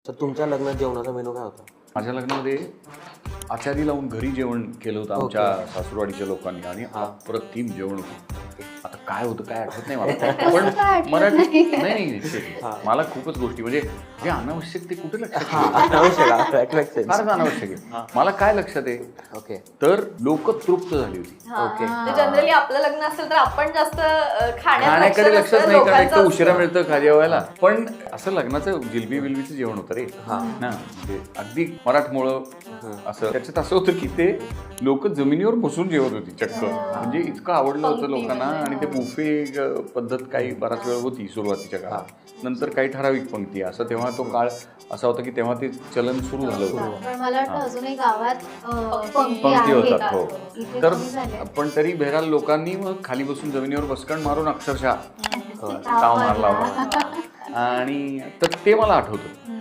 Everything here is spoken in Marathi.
तर तुमच्या लग्नात जेवणाचा मेनू काय होता? माझ्या लग्नामध्ये आचारी लावून घरी जेवण केलं होतं आमच्या सासूरवाडीच्या लोकांनी आणि अप्रतिम जेवण होतं. आता काय होतं काय आठवत नाही मला, पण मराठी नाही मला खूपच गोष्टी म्हणजे जे अनावश्यक ते कुठे लक्षात फारच अनावश्यक आहे. मला काय लक्षात आहे, ओके तर लोक तृप्त झाली होती. ओके. जनरली आपलं लग्न असेल तर आपण जास्त खाण्याकडे लक्षच नाही कारण एक तर उशिरा मिळतं जेवायला, पण असं लग्नाचं जिलबी बिलबीचं जेवण होतं रे ना, म्हणजे अगदी मराठमोळं असं. त्याच्यात असं होतं की ते लोक जमिनीवर बसून जेवत होती चक्क, म्हणजे इतकं आवडलं होतं लोकांना. आणि ते बुफे पद्धत काही बराच वेळ होती सुरुवातीच्या काळात, नंतर काही ठराविक पंक्ती असं. तेव्हा तो काळ असा होता की तेव्हा ते चलन सुरू झालं होतं. पण मला वाटतं अजूनही गावात पंक्ती होतात. हो, तर पण तरी बेहराल लोकांनी मग खाली बसून जमिनीवर बसकण मारून अक्षरशः ताव मारला होता. आणि तर ते मला आठवतं.